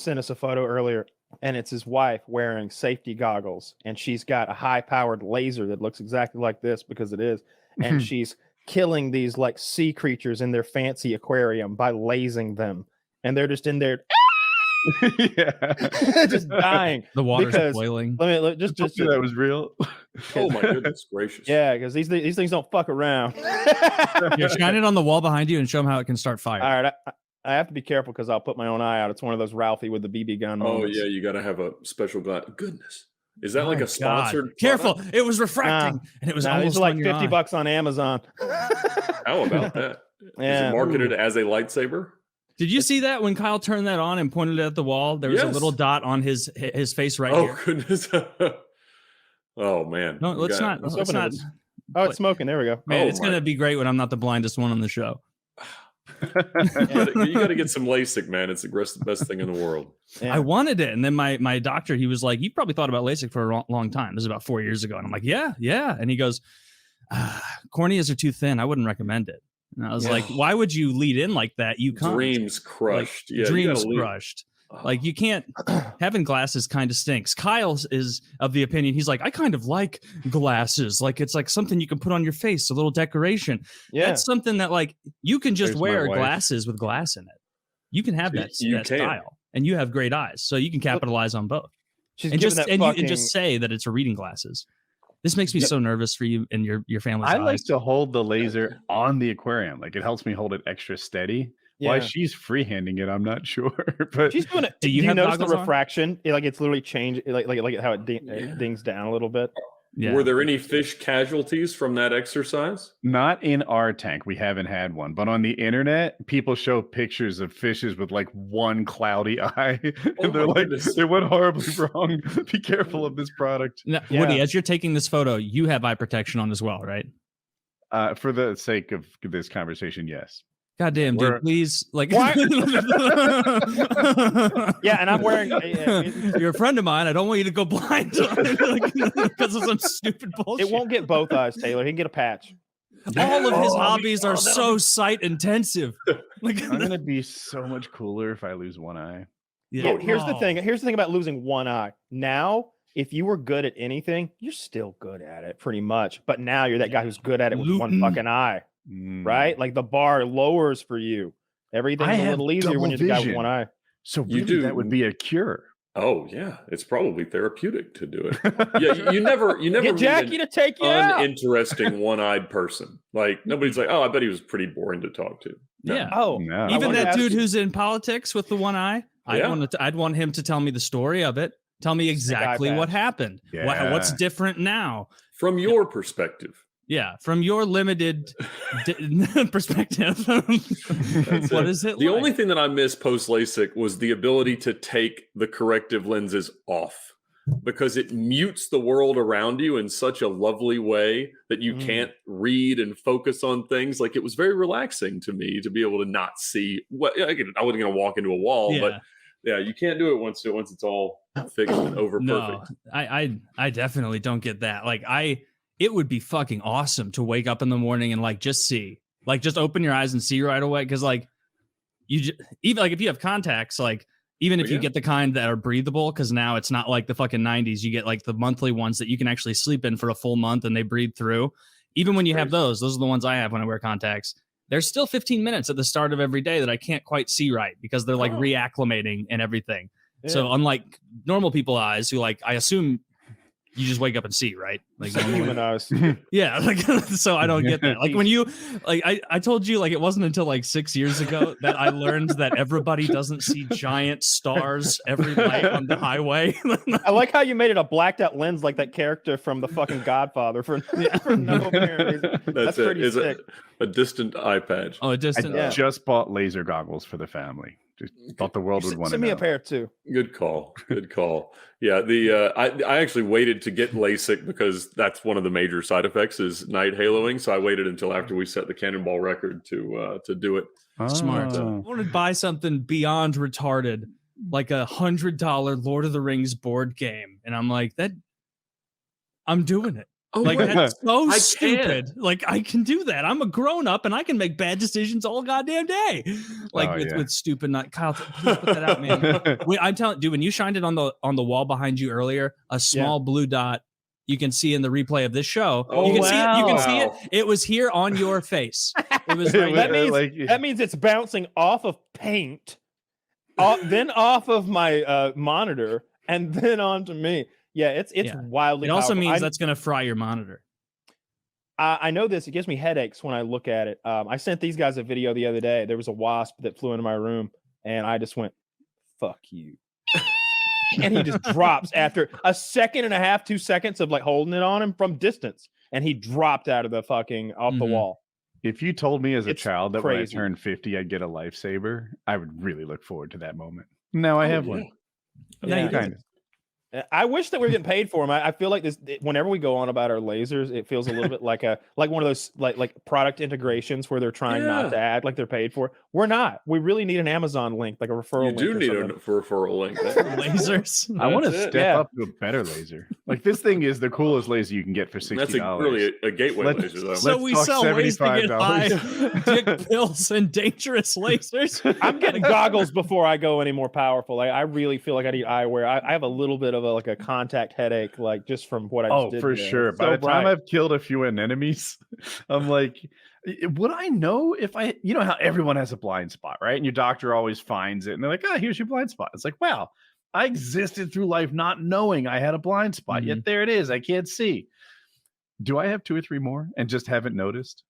sent us a photo earlier, and it's his wife wearing safety goggles, and she's got a high-powered laser that looks exactly like this because it is, and she's killing these like sea creatures in their fancy aquarium by lasing them, and they're just in there just dying. The water's boiling. Let me just that was real. Oh my goodness gracious! Yeah, because these things don't fuck around. Here, shine it on the wall behind you and show them how it can start fire. All right, I have to be careful because I'll put my own eye out. It's one of those Ralphie with the BB gun moments. Oh yeah, you got to have a special glass. Goodness, is that like a sponsored? Careful, it was refracting, and it was almost it's like $50 on Amazon. How about that? Yeah. Is it marketed as a lightsaber? Did you see that when Kyle turned that on and pointed it at the wall? There was a little dot on his face right here. Oh goodness! Oh man! No, let's not. Oh, it's smoking. There we go. Man, it's gonna be great when I'm not the blindest one on the show. You got to get some LASIK, man. It's the best thing in the world. Yeah. I wanted it, and then my doctor, he was like, "You probably thought about LASIK for a long time." This is about 4 years ago, and I'm like, "Yeah." And he goes, "Corneas are too thin. I wouldn't recommend it." And I was like, "Why would you lead in like that? You can't." Dreams crushed. Like, dreams crushed. Like you can't. Having glasses kind of stinks. Kyle is of the opinion. He's like, I kind of like glasses. Like it's like something you can put on your face, a little decoration. Yeah, that's something that like you can just wear glasses with glass in it. You can have that style, and you have great eyes, so you can capitalize on both. And just say that it's a reading glasses. This makes me so nervous for you and your family's eyes. Like to hold the laser on the aquarium. Like it helps me hold it extra steady. Yeah. Why she's freehanding it, I'm not sure. But she's doing it. Do you notice the refraction? Like it's literally changed. Like how it dings down a little bit. Yeah. Were there any fish casualties from that exercise? Not in our tank. We haven't had one. But on the internet, people show pictures of fishes with like one cloudy eye. And they're like, it went horribly wrong. Be careful of this product. Now, Woody, as you're taking this photo, you have eye protection on as well, right? For the sake of this conversation, yes. God damn, dude, please. Like, yeah, and I'm wearing. You're a friend of mine. I don't want you to go blind because of some stupid bullshit. It won't get both eyes, Taylor. He can get a patch. All of his hobbies are so sight intensive. Like, I'm gonna be so much cooler if I lose one eye. Yeah. Here's the thing. Here's the thing about losing one eye. Now, if you were good at anything, you're still good at it, pretty much. But now you're that guy who's good at it with one fucking eye. Right? Like the bar lowers for you. Everything's a little easier when you're the guy with one eye. So really, that would be a cure. Oh yeah, it's probably therapeutic to do it. Yeah, you never get Jackie to take you out. Uninteresting one-eyed person. Like nobody's like, oh, I bet he was pretty boring to talk to. No. Yeah. Oh, no. Even that dude who's in politics with the one eye. I'd want him to tell me the story of it. Tell me exactly what happened. Yeah. What's different now from your perspective. Yeah, from your limited perspective. What is it? The only thing that I miss post LASIK was the ability to take the corrective lenses off because it mutes the world around you in such a lovely way that you can't read and focus on things. Like it was very relaxing to me to be able to not see what I wasn't going to walk into a wall, but yeah, you can't do it once it's all fixed and over perfect. I definitely don't get that. Like it would be fucking awesome to wake up in the morning and like just see, like just open your eyes and see right away. Cause like even like if you have contacts, like even if you get the kind that are breathable, cause now it's not like the fucking 90s, you get like the monthly ones that you can actually sleep in for a full month and they breathe through. Even when you have those are the ones I have when I wear contacts. There's still 15 minutes at the start of every day that I can't quite see right because they're like reacclimating and everything. Yeah. So unlike normal people's eyes who like, I assume you just wake up and see, right? Like human eyes. Yeah. Like, so I don't get that. Like when you, like, I told you, like, it wasn't until like 6 years ago that I learned that everybody doesn't see giant stars every night on the highway. I like how you made it a blacked out lens, like that character from the fucking Godfather for no apparent reason. That's pretty sick. A distant eye patch. Oh, a distant. I just bought laser goggles for the family. Just thought the world would want to send me a pair too. Good call. Good call. Yeah, I actually waited to get LASIK because that's one of the major side effects is night haloing. So I waited until after we set the Cannonball record to do it. Smart. I want to buy something beyond retarded, like $100 Lord of the Rings board game, and I'm like that. I'm doing it. Oh, Like wait. that's so I stupid. Like I can do that. I'm a grown up and I can make bad decisions all goddamn day. Like with stupid nut. Kyle, please put that out, man. I'm telling, dude, when you shined it on the wall behind you earlier, a small blue dot you can see in the replay of this show. You can see it. You can see it. It was here on your face. It was right. That means it's bouncing off of paint, then off of my monitor, and then onto me. Yeah, it's wildly. It also powerful. means that's going to fry your monitor. I know this. It gives me headaches when I look at it. I sent these guys a video the other day. There was a wasp that flew into my room, and I just went, "Fuck you." And he just drops after a second and a half, 2 seconds of like holding it on him from distance, and he dropped out of the fucking off the wall. If you told me as a child that crazy. when I turned 50 I'd get a lifesaver, I would really look forward to that moment. Now I have one. Yeah, kind of. I wish that we were getting paid for them. I feel like this. Whenever we go on about our lasers, it feels a little bit like one of those like product integrations where they're trying not to act like they're paid for. We're not. We really need an Amazon link, like a referral. You do need a referral link. Lasers. I want to step up to a better laser. Like this thing is the coolest laser you can get for $60. That's really a gateway laser, though. So we sell ways to get high, dick pills, and dangerous lasers. I'm getting goggles before I go any more powerful. I really feel like I need eyewear. I have a little bit of a contact headache, like just from what I just did. For sure. By the time I've killed a few enemies, I'm like, would I know if you know how everyone has a blind spot, right? And your doctor always finds it, and they're like, here's your blind spot. It's like, wow, I existed through life not knowing I had a blind spot, yet there it is. I can't see. Do I have 2 or 3 more and just haven't noticed?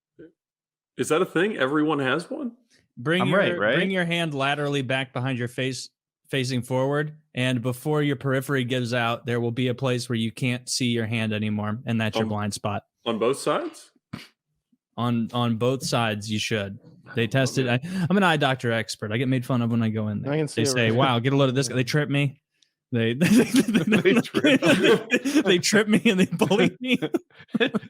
Is that a thing? Everyone has one? Bring your hand laterally back behind your face, facing forward, and before your periphery gives out, there will be a place where you can't see your hand anymore, and that's your blind spot. On both sides? On both sides, you should. They tested. I'm an eye doctor expert. I get made fun of when I go in there. They say, "Wow, get a load of this." They trip me. They trip me and they bully me.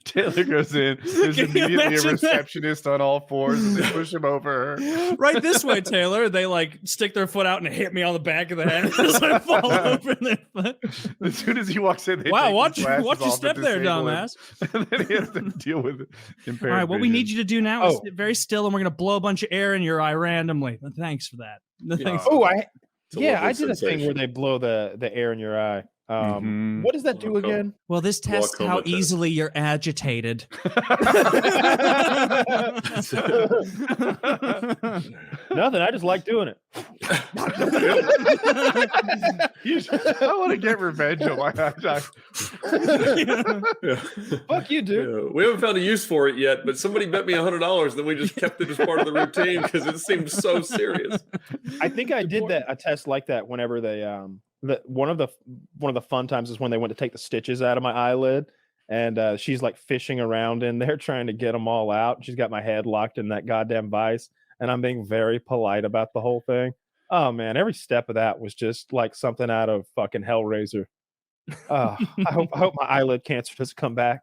Taylor goes in. There's immediately a receptionist on all fours, and they push him over. Right this way, Taylor. They like stick their foot out and hit me on the back of the head as I fall over in their foot. As soon as he walks in, they watch your step there, dumbass. And then he has to deal with impaired. All right, what we need you to do now is sit very still, and we're gonna blow a bunch of air in your eye randomly. Thanks for that. I did a thing where they blow the air in your eye. What does that do again? Well, this tests how easily you're agitated. Nothing. I just like doing it. I want to get revenge on my eye. Fuck you, dude. Yeah, we haven't found a use for it yet, but somebody bet me $100, then we just kept it as part of the routine because it seemed so serious. I think I did a test like that whenever they one of the fun times is when they went to take the stitches out of my eyelid, and she's like fishing around in there trying to get them all out. She's got my head locked in that goddamn vise, and I'm being very polite about the whole thing. Oh man, every step of that was just like something out of fucking Hellraiser. I hope my eyelid cancer doesn't come back.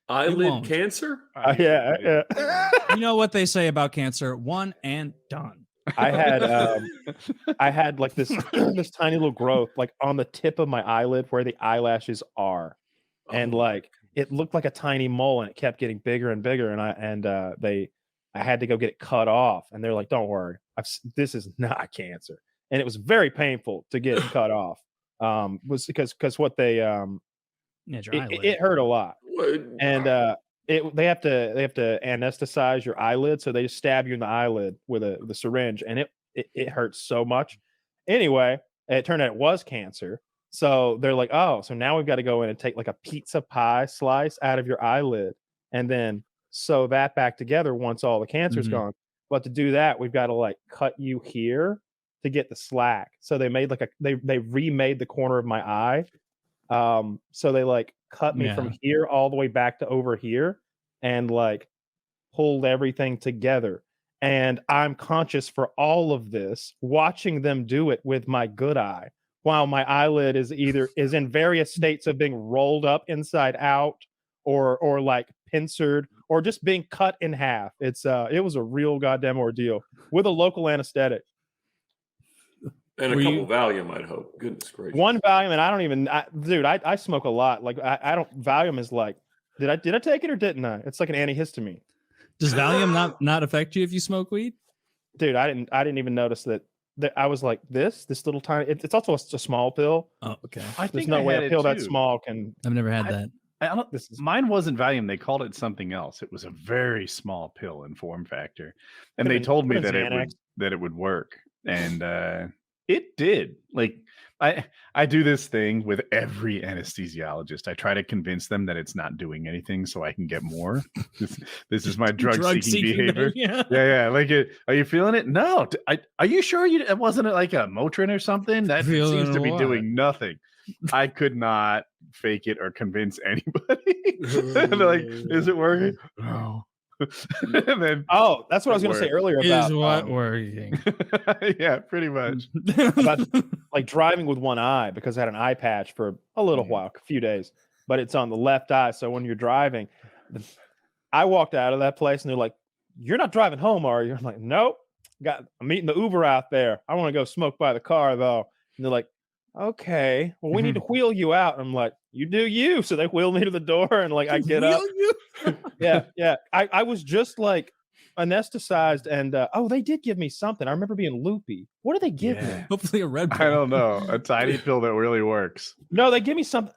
Eyelid cancer? Yeah. You know what they say about cancer? One and done. I had like this tiny little growth like on the tip of my eyelid where the eyelashes are, and like it looked like a tiny mole, and it kept getting bigger and bigger, and I had to go get it cut off, and they're like, "Don't worry, this is not cancer," and it was very painful to get it cut off. Was because what they it hurt a lot, and they have to anesthetize your eyelid, so they just stab you in the eyelid with a syringe, and it hurts so much. Anyway, it turned out it was cancer, so they're like, oh, so now we've got to go in and take like a pizza pie slice out of your eyelid, and then sew that back together once all the cancer's gone. But to do that, we've got to like cut you here to get the slack. So they made like they remade the corner of my eye. So they like cut me from here all the way back to over here and like pulled everything together. And I'm conscious for all of this, watching them do it with my good eye, while my eyelid is in various states of being rolled up inside out or like pincered or just being cut in half. It was a real goddamn ordeal with a local anesthetic. And a couple Valium, I'd hope. Goodness gracious. One Valium, and I don't even, dude, I smoke a lot. Like I don't, Valium is like Did I take it or didn't I? It's like an antihistamine. Does Valium not affect you if you smoke weed? Dude, I didn't even notice that. I was like, this little tiny. It's also a small pill. Oh, okay. I There's think no I way had a it pill that too. small can. I've never had that. I don't, This is mine wasn't Valium. They called it something else. It was a very small pill in form factor, and Could've they been- told me could've that been it would work, and it did. Like I do this thing with every anesthesiologist. I try to convince them that it's not doing anything, so I can get more. This is my drug seeking behavior. Yeah. Like, are you feeling it? No. Are you sure it wasn't like a Motrin or something? That seems to be doing nothing. I could not fake it or convince anybody. They're like, is it working? No. And then, oh, that's what I was going to say earlier about Is what working? yeah, pretty much. about like driving with one eye, because I had an eye patch for a little while, a few days, but it's on the left eye. So when you're driving, I walked out of that place and they're like, "You're not driving home, are you?" I'm like, "Nope. I'm meeting the Uber out there. I want to go smoke by the car though." And they're like, "Okay, well, we need to wheel you out." I'm like, "You do you." So they wheel me to the door and like I get up. Yeah. I was just like anesthetized and oh, they did give me something. I remember being loopy. What did they give me? Hopefully a Red Bull. I don't know. A tiny pill that really works. No, they give me something.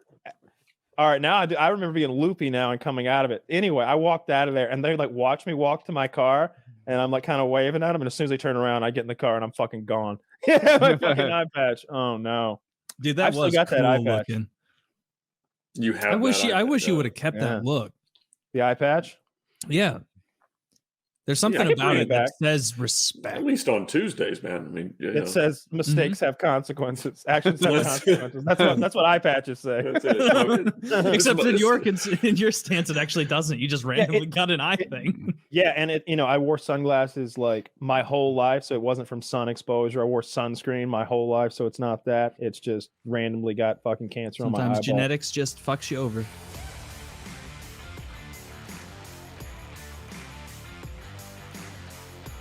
All right, now I remember being loopy now and coming out of it. Anyway, I walked out of there and they like watch me walk to my car and I'm like kind of waving at them. And as soon as they turn around, I get in the car and I'm fucking gone. Yeah, my fucking eye patch. Oh no, Dude, that I've still was got cool that eye patch. looking. You have. I wish you would have kept Yeah. that look. the eye patch. Yeah. There's something I can about bring it it that back. says respect. At least on Tuesdays, man. I mean, you know, It says mistakes have consequences. Actions have consequences. That's what eye patches say. that's it. Except in your stance, it actually doesn't. You just randomly got an eye thing. Yeah, and I wore sunglasses like my whole life, so it wasn't from sun exposure. I wore sunscreen my whole life, so it's not that. It's just randomly got fucking cancer on my eyeball. Sometimes genetics just fucks you over.